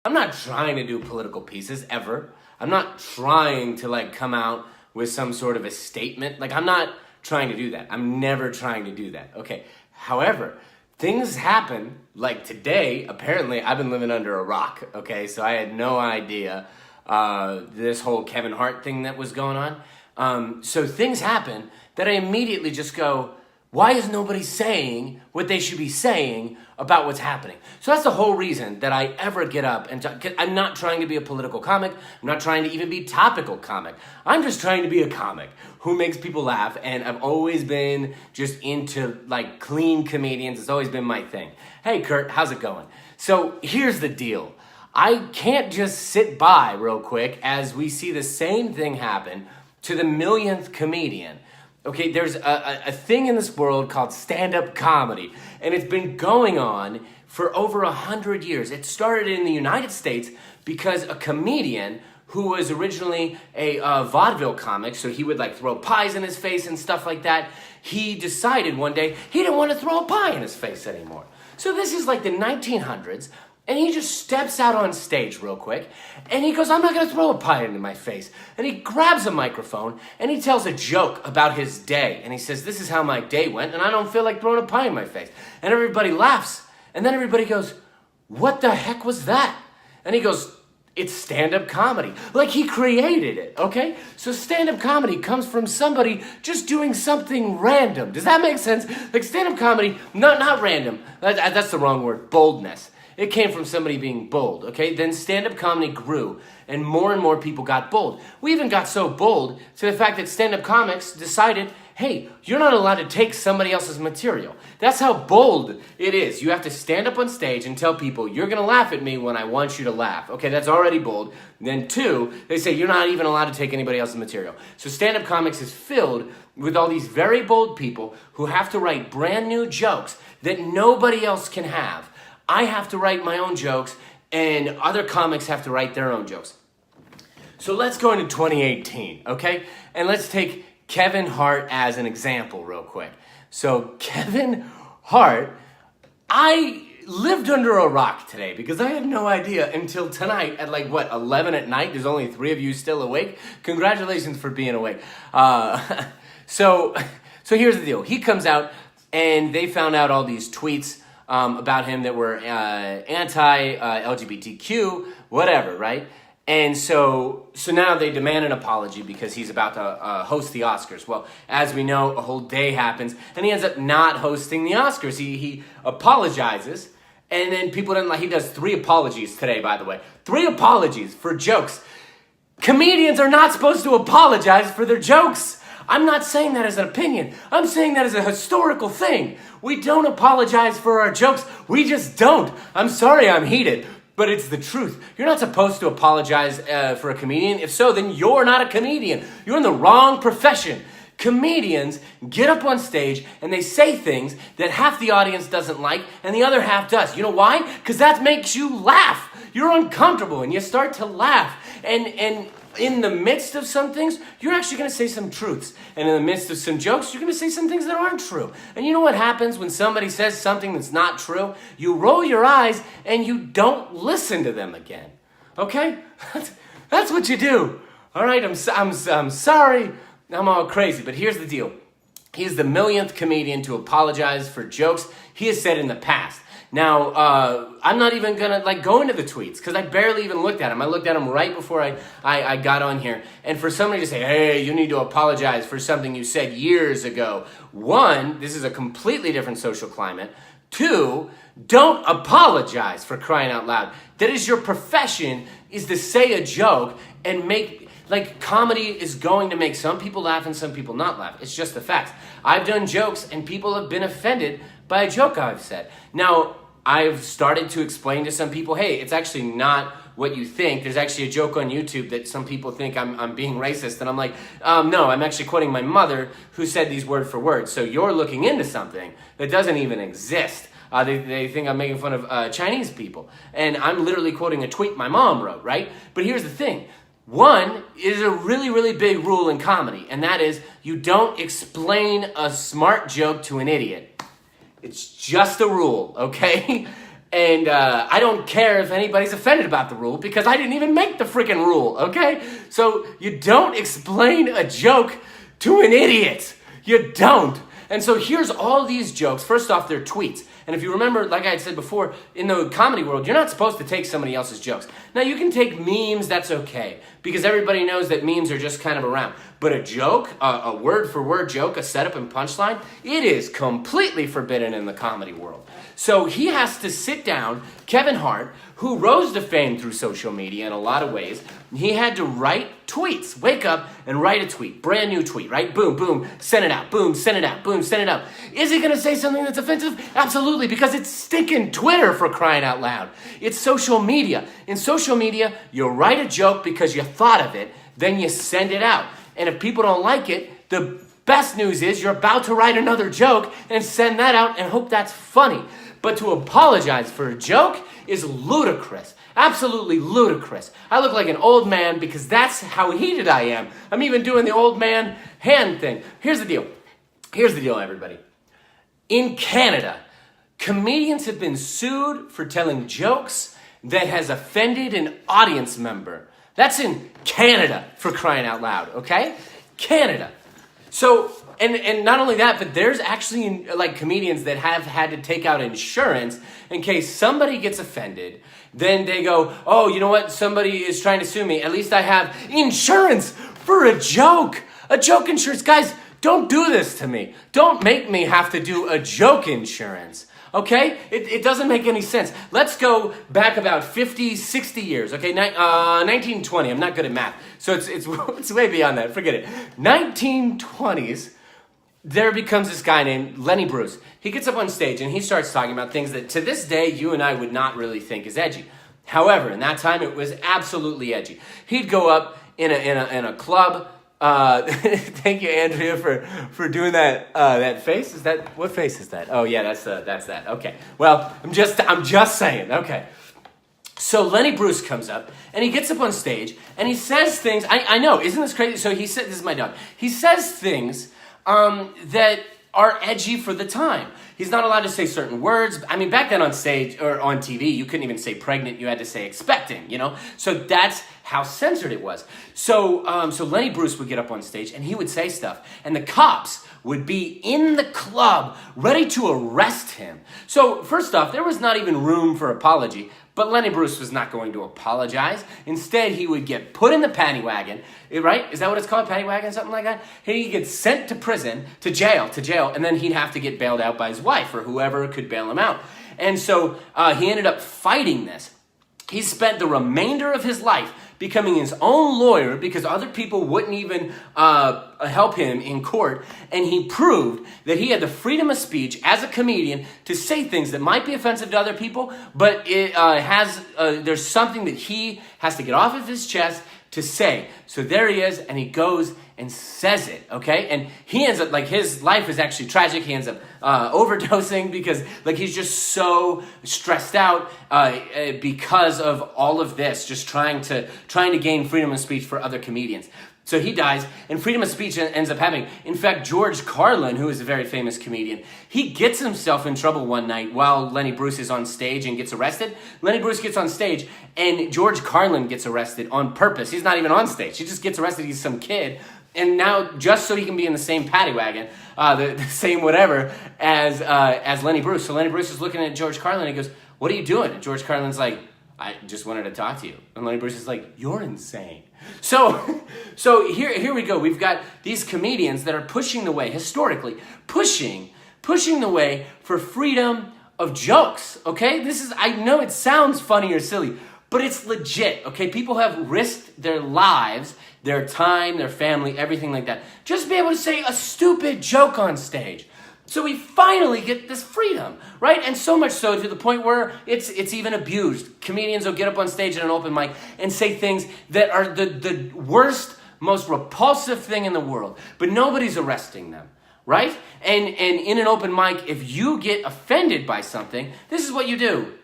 I'm not trying to do political pieces ever. I'm not trying to like come out with some sort of a statement. Like I'm not trying to do that. I'm never trying to do that. Okay. However, things happen like today. Apparently I've been living under a rock. Okay. So I had no idea, this whole Kevin Hart thing that was going on. So things happen that I immediately just go, why is nobody saying what they should be saying about what's happening? So that's the whole reason that I ever get up and talk. I'm not trying to be a political comic. I'm not trying to even be topical comic. I'm just trying to be a comic who makes people laugh. And I've always been just into like clean comedians. It's always been my thing. Hey, Kurt, how's it going? So here's the deal. I can't just sit by real quick as we see the same thing happen to the millionth comedian. Okay, there's a thing in this world called stand-up comedy, and it's been going on for over 100 years. It started in the United States because a comedian who was originally a vaudeville comic, so he would like throw pies in his face and stuff like that, he decided one day he didn't want to throw a pie in his face anymore. So this is like the 1900s, and he just steps out on stage real quick, and he goes, I'm not going to throw a pie into my face. And he grabs a microphone, and he tells a joke about his day. And he says, this is how my day went, and I don't feel like throwing a pie in my face. And everybody laughs. And then everybody goes, what the heck was that? And he goes, it's stand-up comedy. Like he created it, okay? So stand-up comedy comes from somebody just doing something random. Does that make sense? Like stand-up comedy, not random. That's the wrong word, boldness. It came from somebody being bold, okay? Then stand-up comedy grew, and more people got bold. We even got so bold to the fact that stand-up comics decided, hey, you're not allowed to take somebody else's material. That's how bold it is. You have to stand up on stage and tell people, you're going to laugh at me when I want you to laugh. Okay, that's already bold. Then two, they say you're not even allowed to take anybody else's material. So stand-up comics is filled with all these very bold people who have to write brand new jokes that nobody else can have. I have to write my own jokes, and other comics have to write their own jokes. So let's go into 2018, okay? And let's take Kevin Hart as an example real quick. So Kevin Hart, I lived under a rock today because I had no idea until tonight at 11 at night. There's only 3 of you still awake. Congratulations for being awake. So here's the deal. He comes out, and they found out all these tweets about him that were anti-LGBTQ, whatever, right? And so now they demand an apology because he's about to host the Oscars. Well, as we know, a whole day happens, and he ends up not hosting the Oscars. He apologizes, and then people didn't like. He does 3 apologies today, by the way. 3 apologies for jokes. Comedians are not supposed to apologize for their jokes. I'm not saying that as an opinion. I'm saying that as a historical thing. We don't apologize for our jokes. We just don't. I'm sorry I'm heated, but it's the truth. You're not supposed to apologize for a comedian. If so, then you're not a comedian. You're in the wrong profession. Comedians get up on stage and they say things that half the audience doesn't like and the other half does. You know why? Because that makes you laugh. You're uncomfortable and you start to laugh. And in the midst of some things, you're actually going to say some truths. And in the midst of some jokes, you're going to say some things that aren't true. And you know what happens when somebody says something that's not true? You roll your eyes and you don't listen to them again. Okay? That's what you do. All right? I'm sorry. I'm all crazy. But here's the deal. He's the millionth comedian to apologize for jokes he has said in the past. Now, I'm not even going to go into the tweets because I barely even looked at them. I looked at them right before I got on here. And for somebody to say, hey, you need to apologize for something you said years ago. 1, this is a completely different social climate. 2, don't apologize, for crying out loud. That is your profession, is to say a joke and make... comedy is going to make some people laugh and some people not laugh. It's just the facts. I've done jokes and people have been offended by a joke I've said. Now, I've started to explain to some people, hey, it's actually not what you think. There's actually a joke on YouTube that some people think I'm being racist. And I'm like, no, I'm actually quoting my mother who said these word for word. So you're looking into something that doesn't even exist. They think I'm making fun of Chinese people. And I'm literally quoting a tweet my mom wrote, right? But here's the thing. 1 is a really, really big rule in comedy, and that is you don't explain a smart joke to an idiot. It's just a rule, okay? And I don't care if anybody's offended about the rule because I didn't even make the freaking rule, okay? So you don't explain a joke to an idiot. You don't. And so here's all these jokes. First off, they're tweets. And if you remember, like I had said before, in the comedy world, you're not supposed to take somebody else's jokes. Now, you can take memes, that's okay, because everybody knows that memes are just kind of around. But a joke, a word-for-word joke, a setup and punchline, it is completely forbidden in the comedy world. So he has to sit down, Kevin Hart, who rose to fame through social media in a lot of ways, he had to write tweets. Wake up and write a tweet. Brand new tweet, right? Boom, boom, send it out. Boom, send it out. Boom, send it out. Is he going to say something that's offensive? Absolutely, because it's stinking Twitter, for crying out loud. It's social media. In social media, you write a joke because you thought of it, then you send it out. And if people don't like it, the best news is you're about to write another joke and send that out and hope that's funny. But to apologize for a joke is ludicrous. Absolutely ludicrous. I look like an old man because that's how heated I am. I'm even doing the old man hand thing. Here's the deal. Here's the deal, everybody. In Canada, comedians have been sued for telling jokes that has offended an audience member. That's in Canada, for crying out loud, okay? Canada. So, and not only that, but there's actually like comedians that have had to take out insurance in case somebody gets offended. Then they go, oh, you know what? Somebody is trying to sue me. At least I have insurance for a joke. A joke insurance. Guys, don't do this to me. Don't make me have to do a joke insurance. Okay? It doesn't make any sense. Let's go back about 50, 60 years. Okay? 1920. I'm not good at math. So it's way beyond that. Forget it. 1920s. There becomes this guy named Lenny Bruce. He gets up on stage and he starts talking about things that to this day you and I would not really think is edgy. However, in that time it was absolutely edgy. He'd go up in a club. Thank you, Andrea, for doing that face. Is that what face is that? Oh yeah, that's that. Okay. Well, I'm just saying. Okay. So Lenny Bruce comes up and he gets up on stage and he says things. I know, isn't this crazy? So he said, this is my dog. He says things that are edgy for the time. He's not allowed to say certain words. I mean, back then on stage or on TV, you couldn't even say pregnant. You had to say expecting, you know? So that's how censored it was. So Lenny Bruce would get up on stage and he would say stuff. And the cops would be in the club ready to arrest him. So first off, there was not even room for apology. But Lenny Bruce was not going to apologize. Instead, he would get put in the paddy wagon, right? Is that what it's called? Paddy wagon, something like that? He'd get sent to prison, to jail, and then he'd have to get bailed out by his wife or whoever could bail him out. And so he ended up fighting this. He spent the remainder of his life becoming his own lawyer because other people wouldn't even help him in court. And he proved that he had the freedom of speech as a comedian to say things that might be offensive to other people, but it there's something that he has to get off of his chest to say. So there he is, and he goes and says it, okay? And he ends up, like, his life is actually tragic. He ends up overdosing because, like, he's just so stressed out because of all of this, just trying to gain freedom of speech for other comedians. So he dies, and freedom of speech ends up having. In fact, George Carlin, who is a very famous comedian, he gets himself in trouble one night while Lenny Bruce is on stage and gets arrested. Lenny Bruce gets on stage, and George Carlin gets arrested on purpose. He's not even on stage. He just gets arrested. He's some kid. And now, just so he can be in the same paddy wagon, the same whatever, as Lenny Bruce. So Lenny Bruce is looking at George Carlin, and he goes, "What are you doing?" And George Carlin's like, "I just wanted to talk to you." And Lenny Bruce is like, "You're insane." So here we go. We've got these comedians that are pushing the way, historically, pushing the way for freedom of jokes, okay? I know it sounds funny or silly, but it's legit, okay? People have risked their lives, their time, their family, everything like that, just to be able to say a stupid joke on stage. So we finally get this freedom, right? And so much so to the point where it's even abused. Comedians will get up on stage at an open mic and say things that are the worst, most repulsive thing in the world, but nobody's arresting them, right? And in an open mic, if you get offended by something, this is what you do.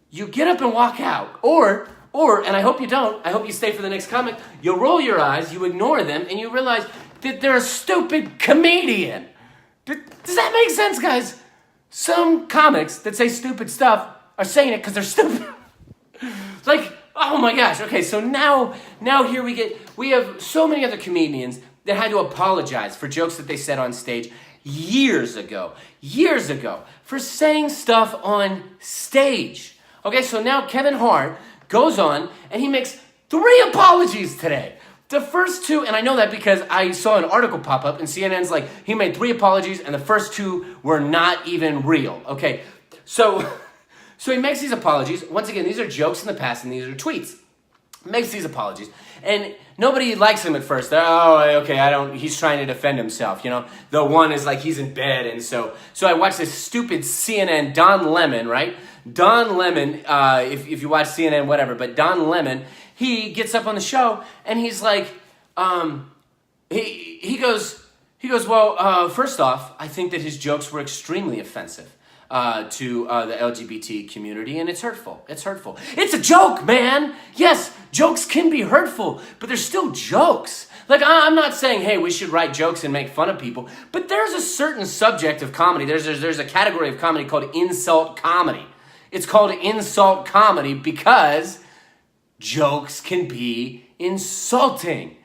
You get up and walk out. Or, and I hope you don't, I hope you stay for the next comic, you roll your eyes, you ignore them, and you realize that they're a stupid comedian. Does that make sense, guys? Some comics that say stupid stuff are saying it because they're stupid. Like, oh my gosh. Okay, so now here we have so many other comedians that had to apologize for jokes that they said on stage years ago, for saying stuff on stage. Okay, so now Kevin Hart goes on and he makes 3 apologies today. The first 2, and I know that because I saw an article pop up and CNN's like, he made 3 apologies and the first 2 were not even real. Okay, so he makes these apologies. Once again, these are jokes in the past and these are tweets. Makes these apologies. And nobody likes him at first. Oh, okay, he's trying to defend himself, you know. The one is like he's in bed, and so I watched this stupid CNN, Don Lemon, right? Don Lemon, if you watch CNN, whatever, but Don Lemon, he gets up on the show, and he's like, he goes, well, first off, I think that his jokes were extremely offensive to the LGBT community, and it's hurtful. It's hurtful. It's a joke, man. Yes, jokes can be hurtful, but they're still jokes. Like, I'm not saying, hey, we should write jokes and make fun of people, but there's a certain subject of comedy. There's a category of comedy called insult comedy. It's called insult comedy because jokes can be insulting.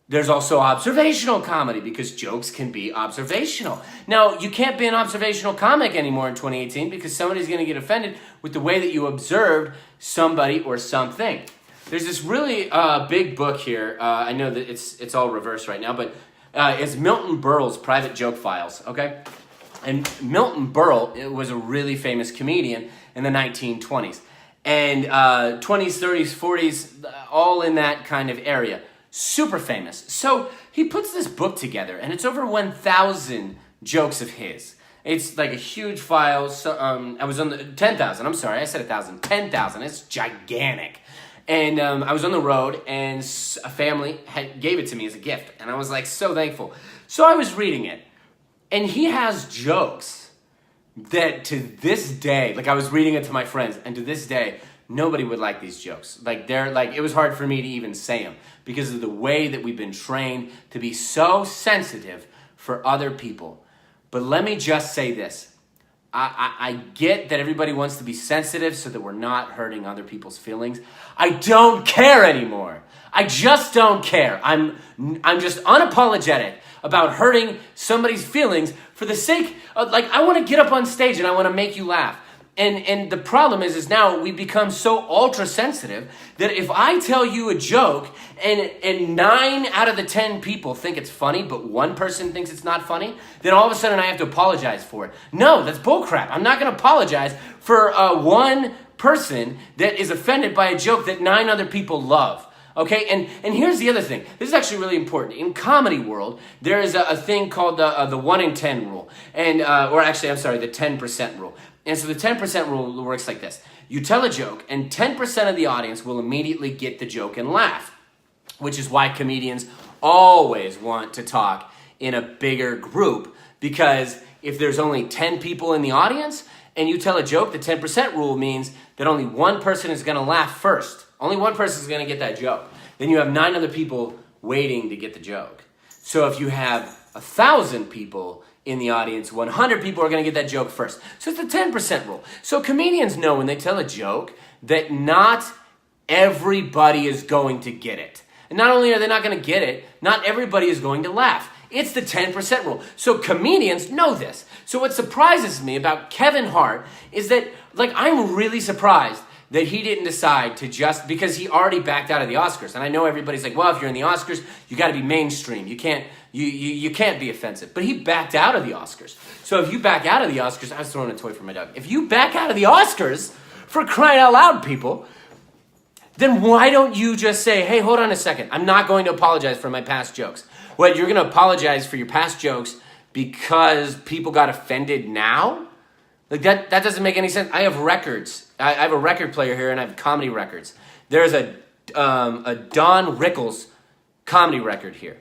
There's also observational comedy because jokes can be observational. Now, you can't be an observational comic anymore in 2018 because somebody's going to get offended with the way that you observed somebody or something. There's this really big book here. I know that it's all reversed right now, but it's Milton Berle's Private Joke Files, okay? And Milton Berle was a really famous comedian in the 1920s. And 20s, 30s, 40s, all in that kind of area. Super famous. So he puts this book together, and it's over 1,000 jokes of his. It's like a huge file. So, I was on the 10,000. I'm sorry, I said 1,000. 10,000. It's gigantic. And I was on the road, and a family gave it to me as a gift, and I was like so thankful. So I was reading it, and he has jokes that to this day, like I was reading it to my friends, and to this day, nobody would like these jokes. Like it was hard for me to even say them because of the way that we've been trained to be so sensitive for other people. But let me just say this. I get that everybody wants to be sensitive so that we're not hurting other people's feelings. I don't care anymore. I just don't care. I'm just unapologetic about hurting somebody's feelings for the sake of, like, I want to get up on stage and I want to make you laugh. And the problem is now we become so ultra sensitive that if I tell you a joke and 9 out of the 10 people think it's funny, but 1 person thinks it's not funny, then all of a sudden I have to apologize for it. No, that's bullcrap. I'm not going to apologize for 1 person that is offended by a joke that 9 other people love. Okay, and here's the other thing. This is actually really important. In comedy world, there is a thing called the 1 in 10 rule, and the 10% rule. And so the 10% rule works like this. You tell a joke, and 10% of the audience will immediately get the joke and laugh, which is why comedians always want to talk in a bigger group, because if there's only 10 people in the audience, and you tell a joke, the 10% rule means that only 1 person is going to laugh first. Only 1 person is going to get that joke. Then you have 9 other people waiting to get the joke. So if you have 1,000 people in the audience, 100 people are going to get that joke first. So it's the 10% rule. So comedians know when they tell a joke that not everybody is going to get it. And not only are they not going to get it, not everybody is going to laugh. It's the 10% rule. So comedians know this. So what surprises me about Kevin Hart is that, like, I'm really surprised that he didn't decide to just, because he already backed out of the Oscars. And I know everybody's like, well, if you're in the Oscars, you got to be mainstream. You can't be offensive. But he backed out of the Oscars. So if you back out of the Oscars, I was throwing a toy for my dog. If you back out of the Oscars, for crying out loud, people, then why don't you just say, hey, hold on a second. I'm not going to apologize for my past jokes. What, you're going to apologize for your past jokes because people got offended now? Like, that doesn't make any sense. I have records. I have a record player here, and I have comedy records. There's a Don Rickles comedy record here.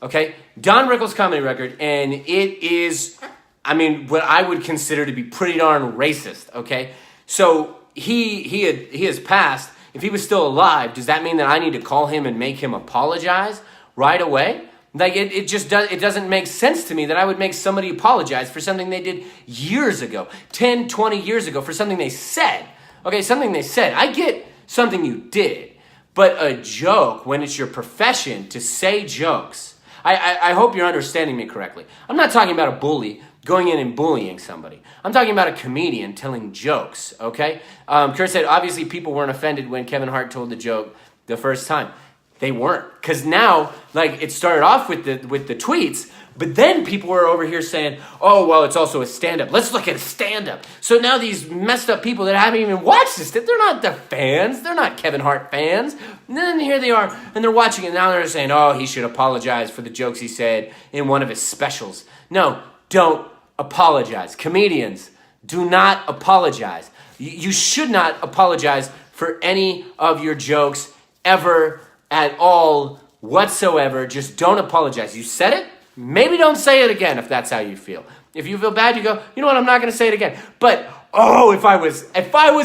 Okay? Don Rickles comedy record, and it is, I mean, what I would consider to be pretty darn racist, okay? So he has passed. If he was still alive, does that mean that I need to call him and make him apologize right away? Like it just doesn't make sense to me that I would make somebody apologize for something they did years ago, 10, 20 years ago, for something they said. Okay, something they said. I get something you did, but a joke, when it's your profession to say jokes, I hope you're understanding me correctly. I'm not talking about a bully going in and bullying somebody. I'm talking about a comedian telling jokes, okay? Kurt said, obviously people weren't offended when Kevin Hart told the joke the first time. They weren't, because now, like, it started off with the tweets, but then people were over here saying, oh, well, it's also a stand-up. Let's look at a stand-up. So now these messed up people that haven't even watched this, they're not the fans. They're not Kevin Hart fans. And then here they are, and they're watching it, and now they're saying, oh, he should apologize for the jokes he said in one of his specials. No, don't apologize. Comedians, do not apologize. You should not apologize for any of your jokes ever, at all, whatsoever. Just don't apologize. You said it, maybe don't say it again if that's how you feel. If you feel bad, you go, you know what, I'm not going to say it again. But, oh, if I was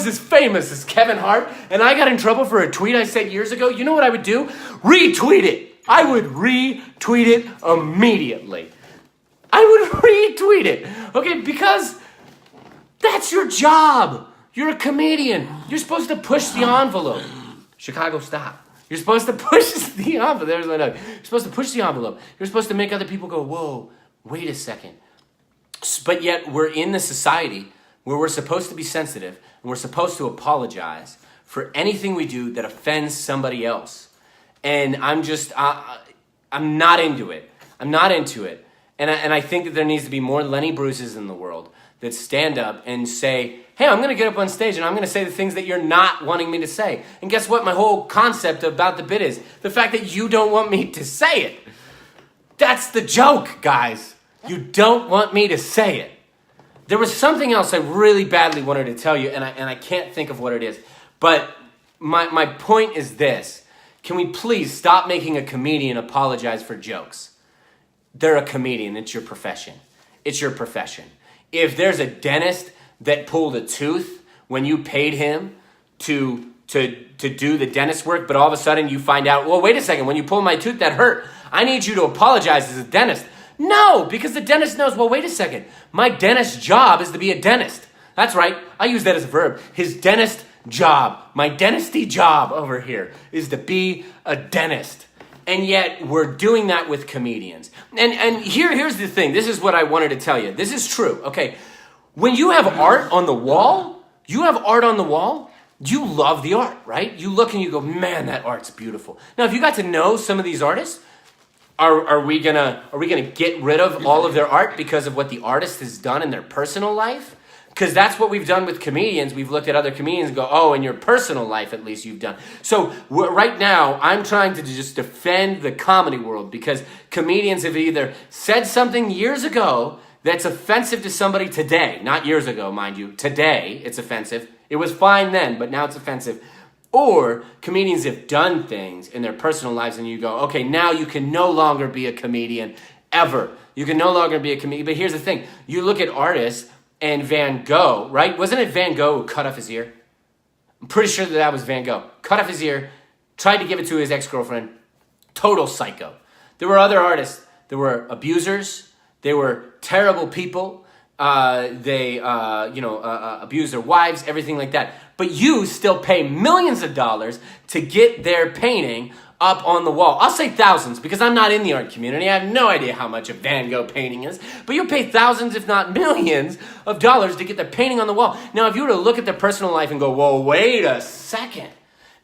as famous as Kevin Hart and I got in trouble for a tweet I said years ago, you know what I would do? Retweet it. I would retweet it immediately. I would retweet it, okay, because that's your job. You're a comedian. You're supposed to push the envelope. Chicago, stop. You're supposed to push the envelope. There's my note. You're supposed to push the envelope. You're supposed to make other people go, whoa, wait a second. But yet we're in the society where we're supposed to be sensitive and we're supposed to apologize for anything we do that offends somebody else. And I'm not into it. I'm not into it. And I think that there needs to be more Lenny Bruces in the world that stand up and say, hey, I'm going to get up on stage and I'm going to say the things that you're not wanting me to say. And guess what? My whole concept about the bit is the fact that you don't want me to say it. That's the joke, guys. You don't want me to say it. There was something else I really badly wanted to tell you, and I can't think of what it is. But my point is this. Can we please stop making a comedian apologize for jokes? They're a comedian. It's your profession. It's your profession. If there's a dentist that pulled a tooth when you paid him to do the dentist work, but all of a sudden you find out, well, wait a second, when you pulled my tooth, that hurt. I need you to apologize as a dentist. No, because the dentist knows, well, wait a second. My dentist's job is to be a dentist. That's right. I use that as a verb. His dentist job, my dentisty job over here is to be a dentist. And yet we're doing that with comedians. And here's the thing. This is what I wanted to tell you. This is true. Okay. When you have art on the wall, you love the art, right? You look and you go, man, that art's beautiful. Now, if you got to know some of these artists, are we gonna get rid of all of their art because of what the artist has done in their personal life? Because that's what we've done with comedians. We've looked at other comedians and go, oh, in your personal life, at least you've done. So right now, I'm trying to just defend the comedy world because comedians have either said something years ago that's offensive to somebody today. Not years ago, mind you. Today, it's offensive. It was fine then, but now it's offensive. Or comedians have done things in their personal lives and you go, okay, now you can no longer be a comedian ever. You can no longer be a comedian. But here's the thing. You look at artists and Van Gogh, right? Wasn't it Van Gogh who cut off his ear? I'm pretty sure that was Van Gogh. Cut off his ear, tried to give it to his ex-girlfriend. Total psycho. There were other artists. There were abusers. They were terrible people. They abuse their wives, everything like that. But you still pay millions of dollars to get their painting up on the wall. I'll say thousands because I'm not in the art community. I have no idea how much a Van Gogh painting is. But you pay thousands, if not millions, of dollars to get the painting on the wall. Now, if you were to look at their personal life and go, whoa, wait a second.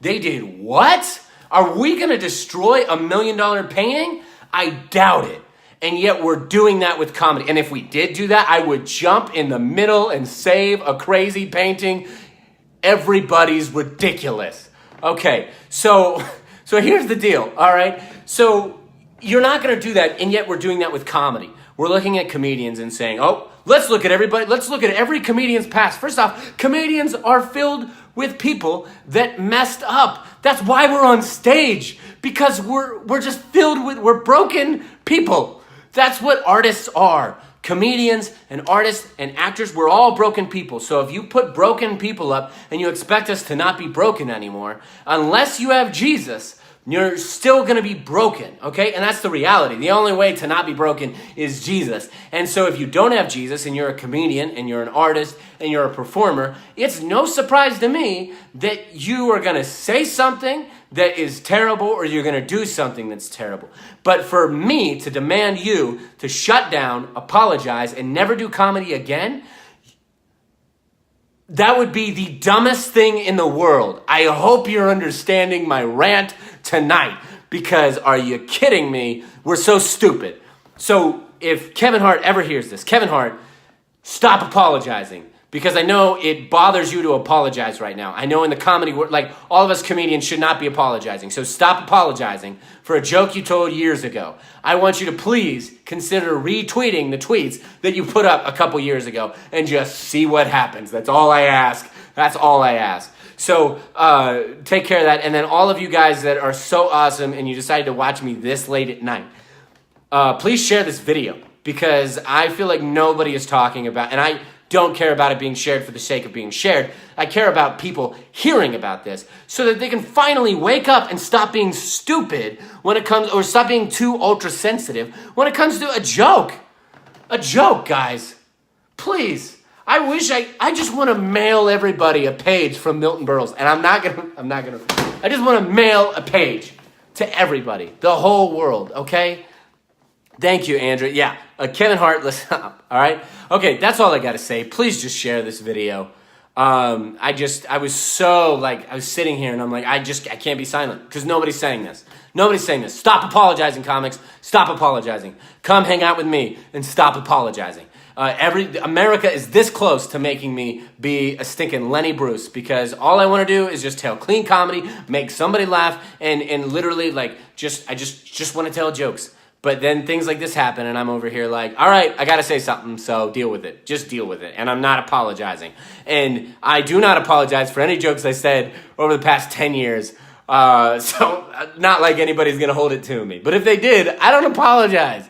They did what? Are we going to destroy $1 million painting? I doubt it. And yet we're doing that with comedy. And if we did do that, I would jump in the middle and save a crazy painting. Everybody's ridiculous. Okay, so here's the deal, all right? So you're not going to do that, and yet we're doing that with comedy. We're looking at comedians and saying, oh, let's look at everybody. Let's look at every comedian's past. First off, comedians are filled with people that messed up. That's why we're on stage, because we're just filled with, we're broken people. That's what artists are. Comedians and artists and actors, we're all broken people. So if you put broken people up and you expect us to not be broken anymore, unless you have Jesus, You're still going to be broken, okay? And that's the reality. The only way to not be broken is Jesus. And so if you don't have Jesus and you're a comedian and you're an artist and you're a performer, it's no surprise to me that you are going to say something that is terrible or you're going to do something that's terrible. But for me to demand you to shut down, apologize, and never do comedy again, that would be the dumbest thing in the world. I hope you're understanding my rant tonight, because are you kidding me? We're so stupid. So if Kevin Hart ever hears this, Kevin Hart, stop apologizing, because I know it bothers you to apologize right now. I know in the comedy world, like, all of us comedians should not be apologizing. So stop apologizing for a joke you told years ago. I want you to please consider retweeting the tweets that you put up a couple years ago and just see what happens. That's all I ask. That's all I ask. So take care of that. And then all of you guys that are so awesome and you decided to watch me this late at night, please share this video, because I feel like nobody is talking about, and I don't care about it being shared for the sake of being shared. I care about people hearing about this so that they can finally wake up and stop being stupid when it comes, or stop being too ultra sensitive when it comes to a joke. A joke, guys. Please. I just want to mail everybody a page from Milton Berle's, and I just want to mail a page to everybody, the whole world, okay? Thank you, Andrew. Yeah, Kevin Hart, listen up, all right? Okay, that's all I got to say. Please just share this video. I was sitting here and I'm like, I can't be silent, because nobody's saying this. Nobody's saying this. Stop apologizing, comics. Stop apologizing. Come hang out with me and stop apologizing. America is this close to making me be a stinking Lenny Bruce, because all I want to do is just tell clean comedy, make somebody laugh, and literally I just want to tell jokes. But then things like this happen, and I'm over here like, all right, I got to say something, so deal with it. Just deal with it. And I'm not apologizing. And I do not apologize for any jokes I said over the past 10 years. So not like anybody's going to hold it to me. But if they did, I don't apologize.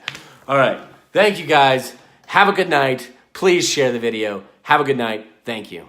All right. Thank you, guys. Have a good night. Please share the video. Have a good night. Thank you.